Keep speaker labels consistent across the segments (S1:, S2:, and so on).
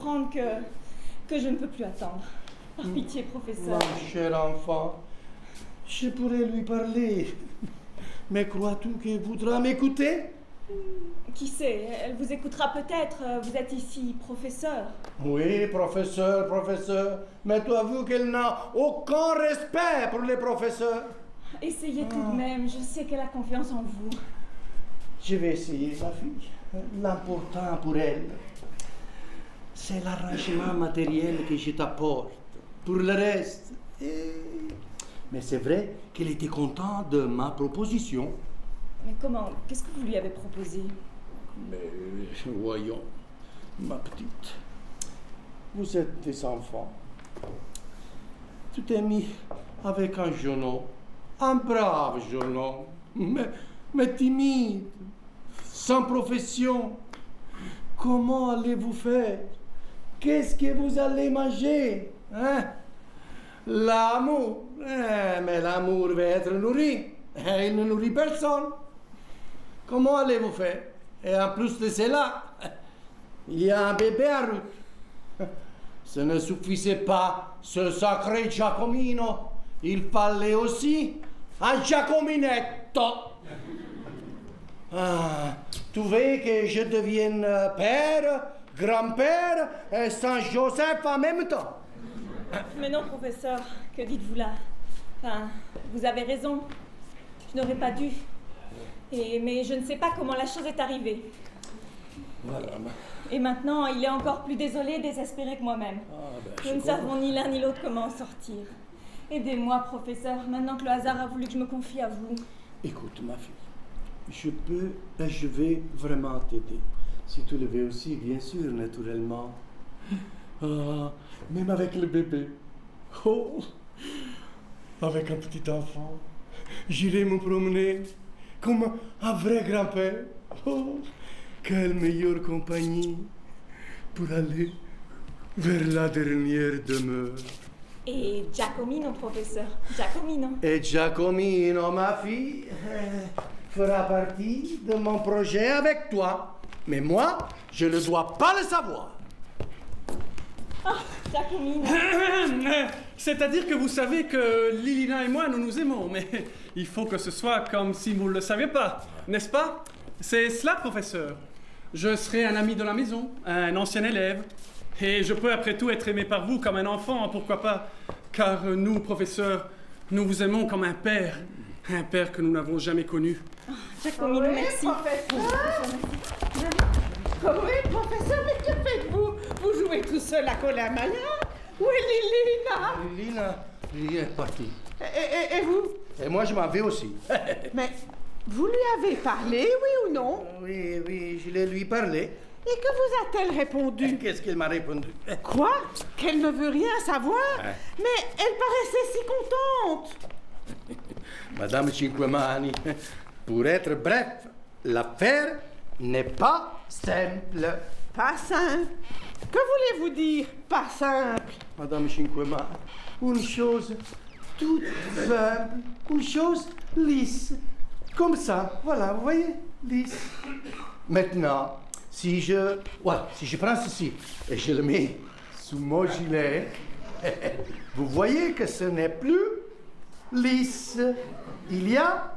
S1: comprendre que je ne peux plus attendre. Par pitié, professeur.
S2: Mon cher enfant, je pourrais lui parler. Mais crois-tu qu'elle voudra m'écouter?
S1: Qui sait, elle vous écoutera peut-être. Vous êtes ici, professeur.
S2: Oui, professeur. Mais tu as vu qu'elle n'a aucun respect pour les professeurs.
S1: Essayez tout de même, je sais qu'elle a confiance en vous.
S2: Je vais essayer, ma fille. L'important pour elle, c'est l'arrangement matériel que je t'apporte. Pour le reste, mais c'est vrai qu'elle était contente de ma proposition.
S1: Mais comment? Qu'est-ce que vous lui avez proposé?
S2: Mais voyons, ma petite, vous êtes des enfants. Tu t'es mis avec un jeune homme, un brave jeune homme, mais timide, sans profession. Comment allez-vous faire? Qu'est-ce que vous allez manger? Hein? L'amour. Mais l'amour va être nourri. Il ne nourrit personne. Comment allez-vous faire? Et en plus de cela, il y a un bébé en route. Ce ne suffisait pas, ce sacré Giacomino. Il fallait aussi un Giacominetto. Ah, tu veux que je devienne père, grand-père et Saint-Joseph en même temps?
S1: Mais non, professeur, que dites-vous là? Enfin, vous avez raison. Je n'aurais pas dû. Mais je ne sais pas comment la chose est arrivée.
S2: Voilà.
S1: Et maintenant, il est encore plus désolé et désespéré que moi-même. Nous ne savons ni l'un ni l'autre comment en sortir. Aidez-moi, professeur, maintenant que le hasard a voulu que je me confie à vous.
S2: Écoute, ma fille, je peux et je vais vraiment t'aider. Si tu le veux aussi, bien sûr, naturellement. Ah, même avec le bébé. Oh, avec un petit enfant, j'irai me promener comme un vrai grand-père. Oh, quelle meilleure compagnie pour aller vers la dernière demeure.
S1: Et Giacomino, professeur, Giacomino.
S2: Et Giacomino, ma fille, fera partie de mon projet avec toi. Mais moi, je ne dois pas le savoir.
S1: Ah, Giacomino.
S3: C'est-à-dire que vous savez que Lilina et moi, nous nous aimons, mais il faut que ce soit comme si vous ne le saviez pas, n'est-ce pas? C'est cela, professeur. Je serai un ami de la maison, un ancien élève, et je peux après tout être aimé par vous comme un enfant, pourquoi pas? Car nous, professeur, nous vous aimons comme un père que nous n'avons jamais connu.
S1: Giacomino,
S4: Oui,
S1: merci.
S4: professeur. Oui, professeur, mais que faites-vous? Vous jouez tout seul à Colin Malin? Où est Lilina?
S2: Lilina est partie.
S4: Et vous?
S2: Et moi, je m'en vais aussi.
S4: Mais vous lui avez parlé, oui ou non?
S2: Oui, je l'ai lui parlé.
S4: Et que vous a-t-elle répondu?
S2: Qu'est-ce qu'elle m'a répondu?
S4: Quoi? Qu'elle ne veut rien savoir? Mais elle paraissait si contente.
S2: Madame Cinquemani, pour être bref, l'affaire n'est pas simple.
S4: Pas simple. Que voulez-vous dire, pas simple?
S2: Madame Cinquemani, une chose toute simple, une chose lisse. Comme ça, voilà, vous voyez, lisse. Maintenant, si je prends ceci et je le mets sous mon gilet, vous voyez que ce n'est plus lisse. Il y a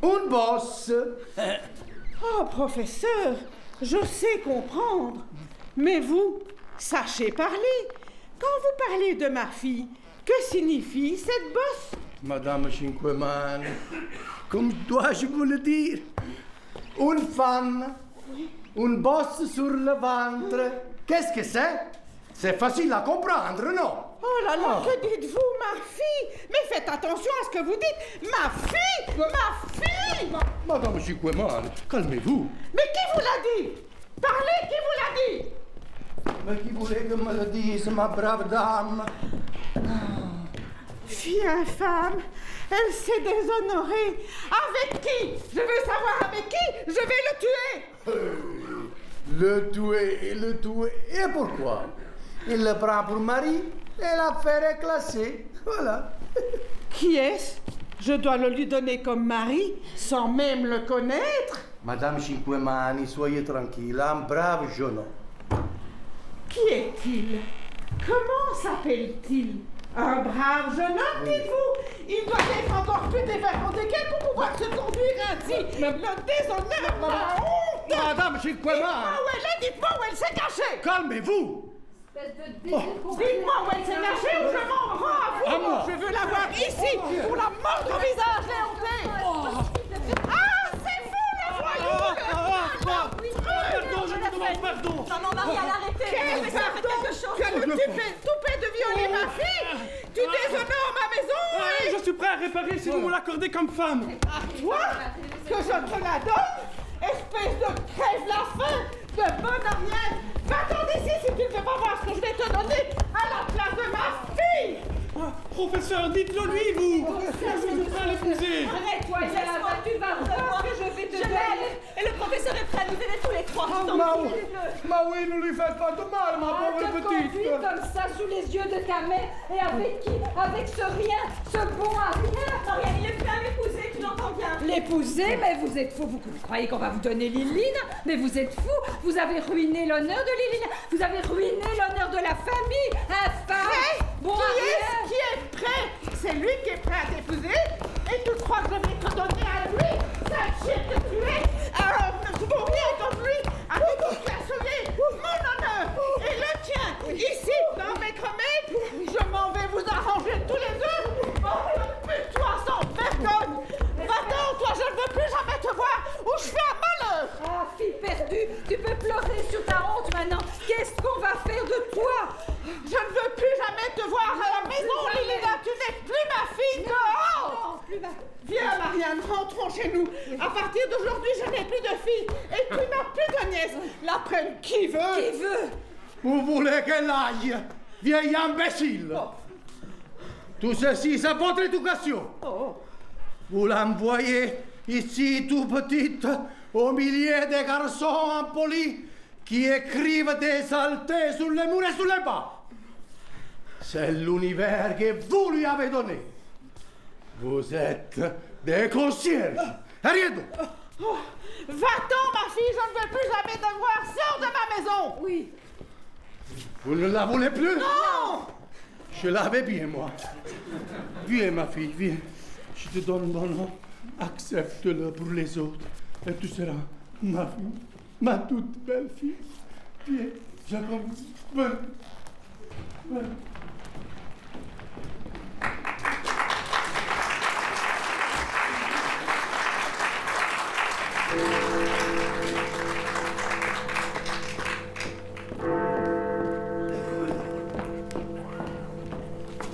S2: une bosse.
S4: Oh, professeur, je sais comprendre. Mais vous, sachez parler. Quand vous parlez de ma fille, que signifie cette bosse?
S2: Madame Cinquemani, comme dois-je vous le dire? Une femme, une bosse sur le ventre. Qu'est-ce que c'est? C'est facile à comprendre, non?
S4: Oh là là, que dites-vous, ma fille? Mais faites attention à ce que vous dites. Ma fille! Ma fille!
S2: Madame Cinquemani, calmez-vous.
S4: Mais qui vous l'a dit? Parlez, qui vous l'a dit?
S2: Mais qui voulait que me le dise, ma brave dame?
S4: Fille infâme, elle s'est déshonorée. Avec qui? Je veux savoir avec qui. Je vais le tuer.
S2: Le tuer. Et pourquoi? Il le prend pour mari et l'affaire est classée. Voilà.
S4: Qui est-ce? Je dois le lui donner comme mari sans même le connaître?
S2: Madame Cinquemani, soyez tranquille, un brave jeune homme.
S4: Qui est-il? Comment s'appelle-t-il? Un brave jeune homme, dites-vous? Il doit être encore plus dévergondé qu'elle pour pouvoir se conduire ainsi. Le déshonneur, la honte!
S2: Madame Chiquema!
S4: Dites-moi où elle est, dites-moi où elle s'est cachée!
S2: Calmez-vous!
S4: Dites-moi où elle s'est cachée ou je m'en rends à vous!
S2: À moi.
S4: Je veux la voir ici, pour la mordre au visage, Léontée! Ah, c'est vous, le voyou!
S3: Pardon, je vous demande pardon.
S1: Non, Marianne, arrêtez.
S4: Quel
S1: Professeur, faites
S4: pardon!
S1: quelque chose.
S4: Tu as le toupet de violer ma fille! Tu déshonores ma maison! et-
S3: Je suis prêt à réparer si vous me l'accordez comme femme.
S4: À toi, que je te la donne, espèce de crève-la-faim, de bonne Ariane! Va-t'en d'ici si tu ne veux pas voir ce que je vais te donner à la place de ma fille!
S3: Ah, professeur, dites-le lui, vous. Je suis prêt à l'épouser.
S1: Arrête-toi, laisse-moi, tu vas voir que je vais te donner. Et le professeur est prêt à nous aider tous les trois.
S2: Ma oui, ne lui faites pas de mal, ma pauvre
S5: te conduis
S2: petite!
S5: comme ça sous les yeux de ta mère et avec qui? Avec ce rien, ce bon à rien.
S1: Marianne, il est prêt à m'épouser, tu l'entends bien.
S5: L'épouser? Mais vous êtes fou, vous croyez qu'on va vous donner Liline? Mais vous êtes fou, vous avez ruiné l'honneur de Liline, vous avez ruiné l'honneur de la famille, infâme, bon à rien.
S4: Qui est prêt? C'est lui qui est prêt à t'épouser? Et tu crois que je vais te donner à lui? Sale chien que tu es! Alors, pour rien comme lui, à tout casser mon honneur et le tien, ici, dans mes cremettes, je m'en vais vous arranger tous les deux! Oh, pute-toi sans vergogne! Va-t'en, toi, je ne veux plus jamais te voir, ou je fais un malheur!
S5: Ah, fille perdue, tu peux pleurer sur ta honte maintenant. Qu'est-ce qu'on va faire de toi?
S4: Je ne veux plus jamais te voir à la maison, Lilina, tu n'es plus ma fille, dehors! Viens, Marianne, rentrons chez nous. À partir d'aujourd'hui, je n'ai plus de fille et tu n'as plus de nièce. La prenne qui veut.
S5: Qui veut?
S2: Vous voulez qu'elle aille, vieille imbécile! Tout ceci, c'est votre éducation! Vous l'envoyez ici, tout petite, au milieu des garçons impolis qui écrivent des saletés sur les murs et sur les bas. C'est l'univers que vous lui avez donné. Vous êtes des concierges, et rien d'autre.
S4: Va-t'en, ma fille, je ne veux plus jamais te voir. Sors de ma maison.
S5: Oui.
S2: Vous ne la voulez plus?
S4: Non.
S2: Je l'avais bien, moi. Viens, ma fille, viens. Je te donne mon nom. Accepte-le pour les autres. Et tu seras ma fille, ma toute belle fille. Viens, Jacob. Viens. Viens.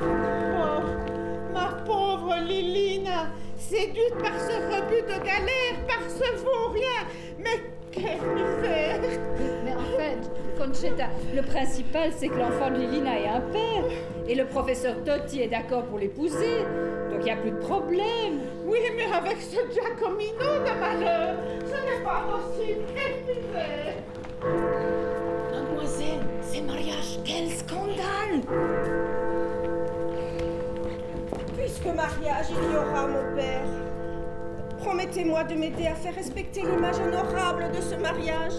S4: Oh, ma pauvre Lilina, séduite par ce rebut de galère, par ce vaurien. Mais quelle misère.
S5: Mais en fait, Conchetta, le principal, c'est que l'enfant de Lilina ait un père. Et le professeur Totti est d'accord pour l'épouser. Donc il n'y a plus de problème.
S4: Oui, mais avec ce Giacomino de malheur, ce n'est pas possible. Quelle misère.
S1: Mademoiselle, ces mariages, quel scandale!
S6: Puisque mariage il y aura, mon père, promettez-moi de m'aider à faire respecter l'image honorable de ce mariage.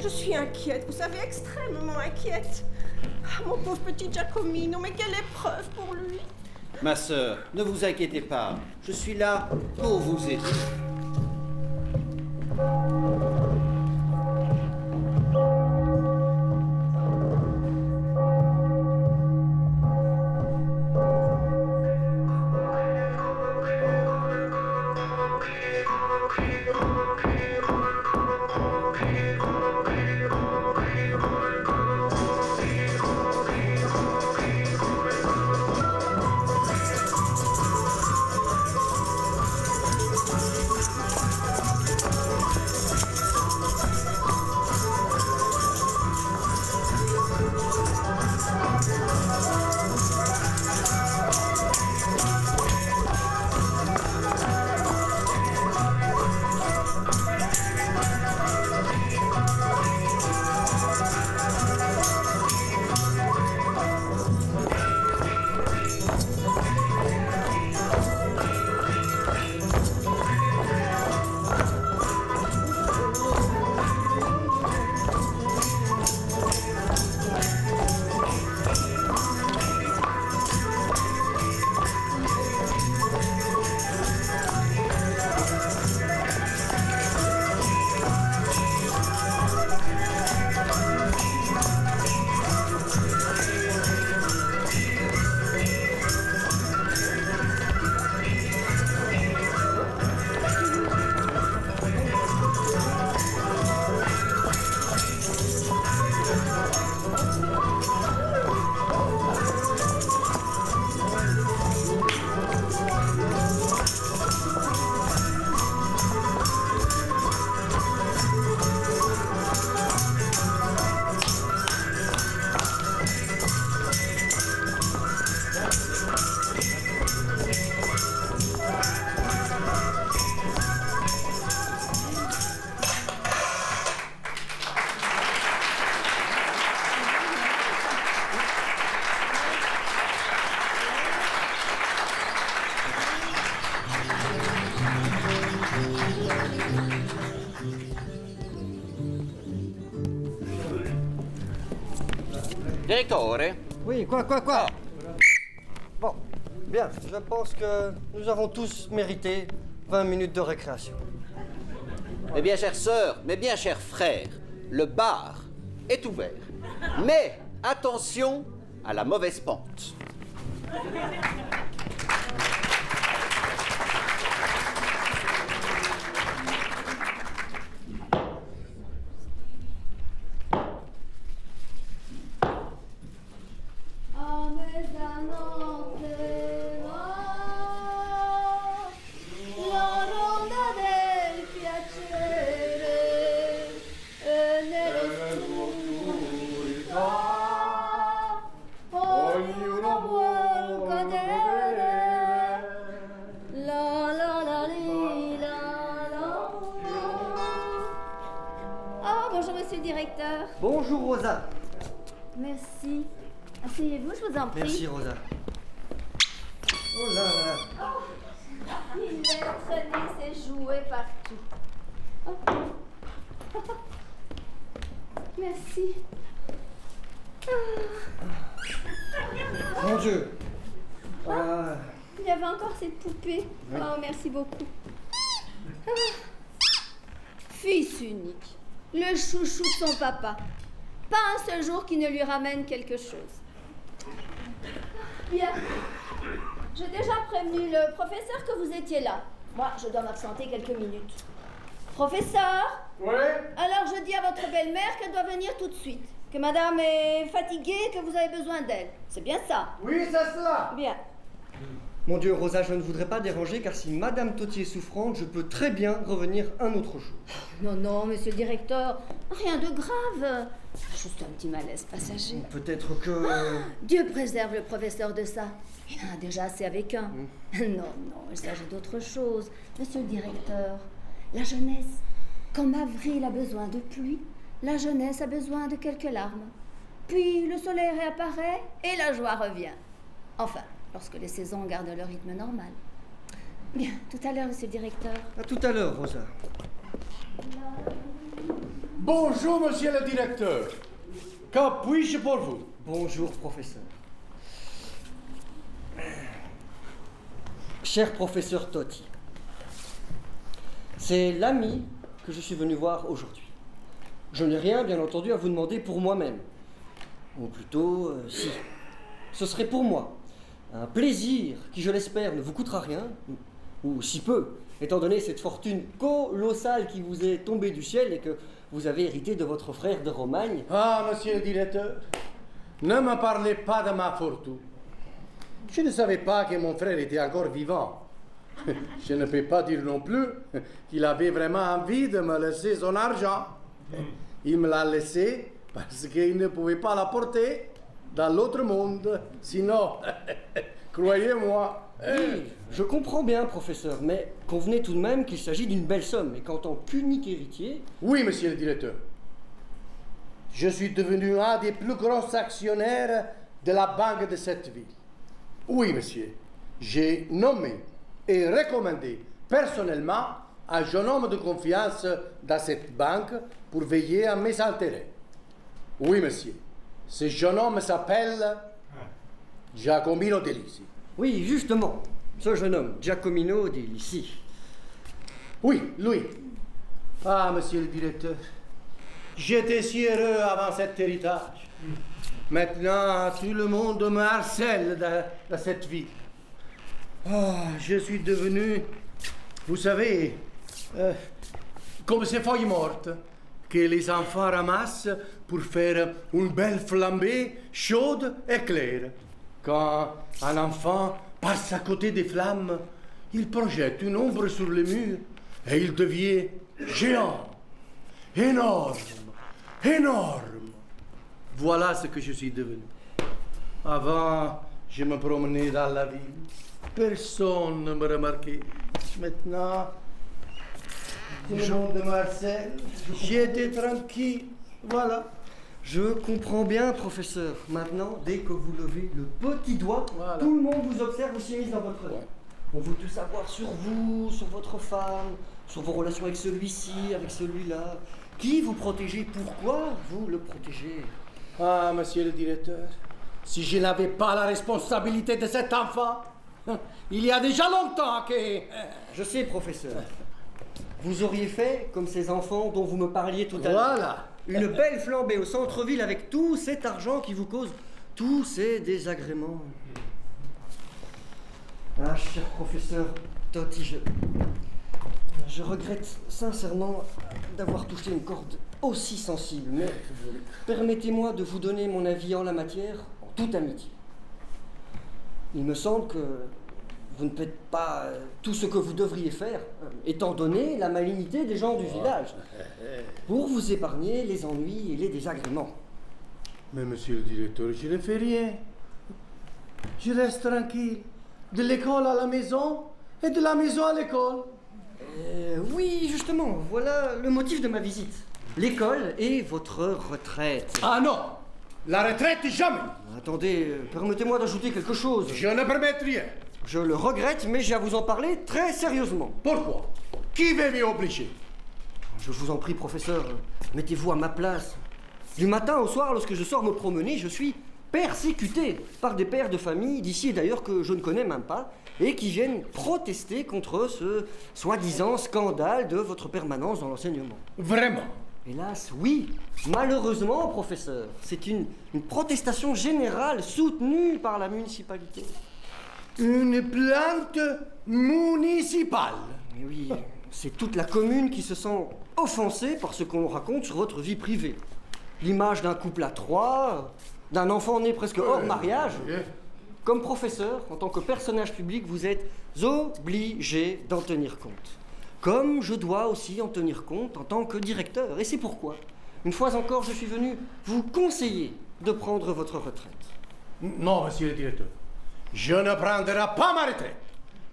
S6: Je suis inquiète, vous savez, extrêmement inquiète. Ah, mon pauvre petit Giacomino, mais quelle épreuve pour lui!
S7: Ma sœur, ne vous inquiétez pas, je suis là pour vous aider. Direttore?
S8: Oui, quoi? Bon, bien, je pense que nous avons tous mérité 20 minutes de récréation.
S7: Mes bien chères sœurs, mes bien chers frères, le bar est ouvert. Mais attention à la mauvaise pente.
S9: Bonjour, monsieur le directeur.
S8: Bonjour, Rosa.
S9: Merci. Asseyez-vous, je vous en prie.
S8: Merci, Rosa. Oh là là.
S9: Il est traîné ses jouets partout. Oh. Merci.
S8: Mon Dieu.
S9: Il y avait encore cette poupée. Oui. Oh, merci beaucoup. Fils unique. Le chouchou de son papa. Pas un seul jour qui ne lui ramène quelque chose. Bien. J'ai déjà prévenu le professeur que vous étiez là. Moi, je dois m'absenter quelques minutes. Professeur?
S2: Oui?
S9: Alors je dis à votre belle-mère qu'elle doit venir tout de suite. Que madame est fatiguée et que vous avez besoin d'elle. C'est bien ça?
S2: Oui, c'est cela.
S9: Bien.
S8: Mon Dieu, Rosa, je ne voudrais pas déranger car si Madame Totti est souffrante, je peux très bien revenir un autre jour.
S9: Non, non, monsieur le directeur, rien de grave. Juste un petit malaise passager.
S8: Peut-être que...
S9: Dieu préserve le professeur de ça. Il en a déjà assez avec un. Non, non, il s'agit d'autre chose. Monsieur le directeur, la jeunesse, comme avril a besoin de pluie, la jeunesse a besoin de quelques larmes. Puis le soleil réapparaît et la joie revient. Enfin, lorsque les saisons gardent leur rythme normal. Bien, tout à l'heure, monsieur le directeur.
S8: À tout à l'heure, Rosa.
S2: Bonjour, monsieur le directeur. Que puis-je pour vous?
S8: Bonjour, professeur. Cher professeur Totti, c'est l'ami que je suis venu voir aujourd'hui. Je n'ai rien, bien entendu, à vous demander pour moi-même. Ou plutôt, si. Ce serait pour moi un plaisir qui, je l'espère, ne vous coûtera rien, ou si peu, étant donné cette fortune colossale qui vous est tombée du ciel et que vous avez hérité de votre frère de Romagne.
S2: Ah, monsieur le directeur, ne me parlez pas de ma fortune. Je ne savais pas que mon frère était encore vivant. Je ne peux pas dire non plus qu'il avait vraiment envie de me laisser son argent. Il me l'a laissé parce qu'il ne pouvait pas l'apporter dans l'autre monde. Sinon, croyez-moi.
S8: Oui, je comprends bien, professeur, mais convenez tout de même qu'il s'agit d'une belle somme et qu'en tant qu'unique héritier...
S2: Oui, monsieur le directeur. Je suis devenu un des plus gros actionnaires de la banque de cette ville. Oui, monsieur. J'ai nommé et recommandé personnellement un jeune homme de confiance dans cette banque pour veiller à mes intérêts. Oui, monsieur. Ce jeune homme s'appelle Giacomino Delisi.
S8: Oui, justement, ce jeune homme, Giacomino Delisi.
S2: Oui, lui. Ah, monsieur le directeur, j'étais si heureux avant cet héritage. Maintenant, tout le monde me harcèle dans cette vie. Ah, je suis devenu, vous savez, comme ces feuilles mortes que les enfants ramassent pour faire une belle flambée chaude et claire. Quand un enfant passe à côté des flammes, il projette une ombre sur le mur et il devient géant, énorme, énorme. Voilà ce que je suis devenu. Avant, je me promenais dans la ville. Personne ne me remarquait. Maintenant, tout le monde de Marseille, j'étais tranquille. Voilà.
S8: Je comprends bien, professeur. Maintenant, dès que vous levez le petit doigt,
S2: Voilà.
S8: tout le monde vous observe ou s'immisce dans votre œuvre. On veut tout savoir sur vous, sur votre femme, sur vos relations avec celui-ci, avec celui-là. Qui vous protégez? Pourquoi vous le protégez?
S2: Ah, monsieur le directeur, si je n'avais pas la responsabilité de cet enfant, il y a déjà longtemps que...
S8: Je sais, professeur. Vous auriez fait comme ces enfants dont vous me parliez tout à l'heure.
S2: Voilà.
S8: Une belle flambée au centre-ville avec tout cet argent qui vous cause tous ces désagréments. Ah, cher professeur Totti, je regrette sincèrement d'avoir touché une corde aussi sensible, mais permettez-moi de vous donner mon avis en la matière en toute amitié. Il me semble que vous ne faites pas tout ce que vous devriez faire, étant donné la malignité des gens du village, pour vous épargner les ennuis et les désagréments.
S2: Mais monsieur le directeur, je ne fais rien. Je reste tranquille. De l'école à la maison et de la maison à l'école.
S8: Oui, justement, voilà le motif de ma visite. L'école et votre retraite.
S2: Ah non, la retraite jamais.
S8: Attendez, permettez-moi d'ajouter quelque chose.
S2: Je ne permets rien.
S8: Je le regrette, mais j'ai à vous en parler très sérieusement.
S2: Pourquoi? Qui veut m'y obliger?
S8: Je vous en prie, professeur, mettez-vous à ma place. Du matin au soir, lorsque je sors me promener, je suis persécuté par des pères de famille d'ici et d'ailleurs que je ne connais même pas et qui viennent protester contre ce soi-disant scandale de votre permanence dans l'enseignement.
S2: Vraiment?
S8: Hélas, oui. Malheureusement, professeur, c'est une protestation générale soutenue par la municipalité.
S2: Une plainte municipale?
S8: Mais oui, c'est toute la commune qui se sent offensée par ce qu'on raconte sur votre vie privée. L'image d'un couple à trois, d'un enfant né presque hors mariage. Comme professeur, en tant que personnage public, vous êtes obligé d'en tenir compte. Comme je dois aussi en tenir compte en tant que directeur. Et c'est pourquoi, une fois encore, je suis venu vous conseiller de prendre votre retraite.
S2: Non, monsieur le directeur. Je ne prendrai pas ma retraite.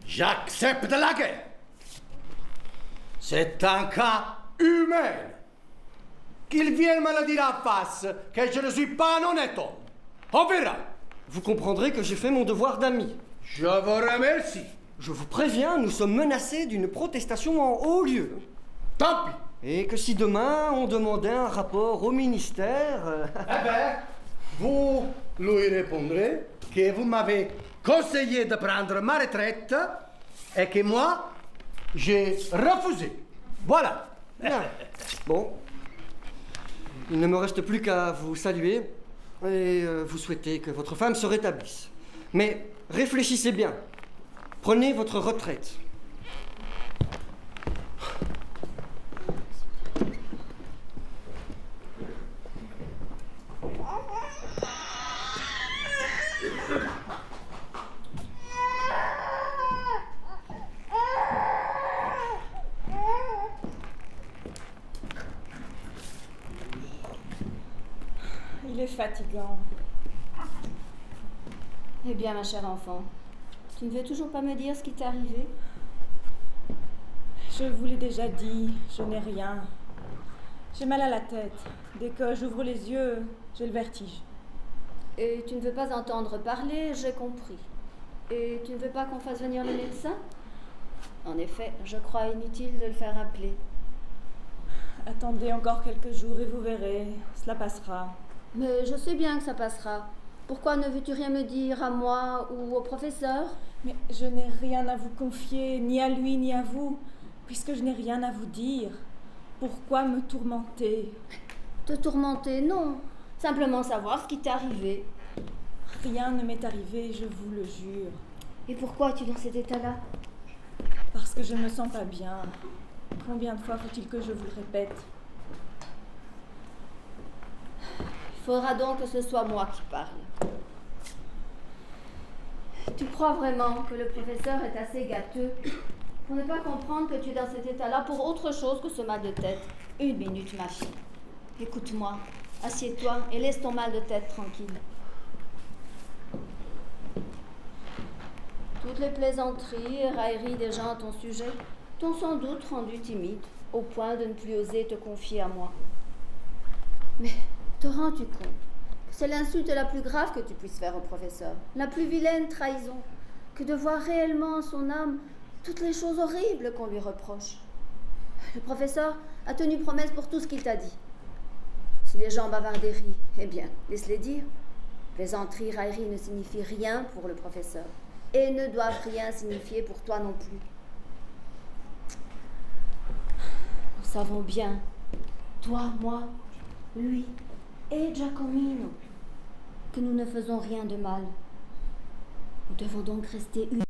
S2: J'accepte la guerre. C'est un cas humain. Qu'ils viennent me le dire en face, que je ne suis pas un honnête homme. On verra.
S8: Vous comprendrez que j'ai fait mon devoir d'ami.
S2: Je vous remercie.
S8: Je vous préviens, nous sommes menacés d'une protestation en haut lieu.
S2: Tant pis.
S8: Et que si demain on demandait un rapport au ministère...
S2: Eh bien, vous lui répondrez que vous m'avez conseillé de prendre ma retraite et que moi, j'ai refusé. Voilà.
S8: Bien. Bon. Il ne me reste plus qu'à vous saluer et vous souhaiter que votre femme se rétablisse. Mais réfléchissez bien. Prenez votre retraite.
S1: Il est fatigant.
S9: Eh bien, ma chère enfant, tu ne veux toujours pas me dire ce qui t'est arrivé?
S1: Je vous l'ai déjà dit, je n'ai rien. J'ai mal à la tête. Dès que j'ouvre les yeux, j'ai le vertige.
S9: Et tu ne veux pas entendre parler, j'ai compris. Et tu ne veux pas qu'on fasse venir le médecin? En effet, je crois inutile de le faire appeler.
S1: Attendez encore quelques jours et vous verrez, cela passera.
S9: Mais je sais bien que ça passera. Pourquoi ne veux-tu rien me dire à moi ou au professeur?
S1: Mais je n'ai rien à vous confier, ni à lui ni à vous, puisque je n'ai rien à vous dire. Pourquoi me tourmenter?
S9: Te tourmenter, non. Simplement savoir ce qui t'est arrivé.
S1: Rien ne m'est arrivé, je vous le jure.
S9: Et pourquoi es-tu dans cet état-là?
S1: Parce que je ne me sens pas bien. Combien de fois faut-il que je vous le répète?
S9: faudra donc que ce soit moi qui parle. Tu crois vraiment que le professeur est assez gâteux pour ne pas comprendre que tu es dans cet état-là pour autre chose que ce mal de tête? Une minute, ma fille. Écoute-moi, assieds-toi et laisse ton mal de tête tranquille. Toutes les plaisanteries et railleries des gens à ton sujet t'ont sans doute rendu timide, au point de ne plus oser te confier à moi. Mais te rends-tu compte que c'est l'insulte la plus grave que tu puisses faire au professeur, la plus vilaine trahison, que de voir réellement en son âme toutes les choses horribles qu'on lui reproche? Le professeur a tenu promesse pour tout ce qu'il t'a dit. Si les gens bavardérient, eh bien, laisse-les dire. Plaisanterie, raillerie ne signifient rien pour le professeur et ne doivent rien signifier pour toi non plus. Nous savons bien, toi, moi, lui et Giacomino, que nous ne faisons rien de mal. Nous devons donc rester unis.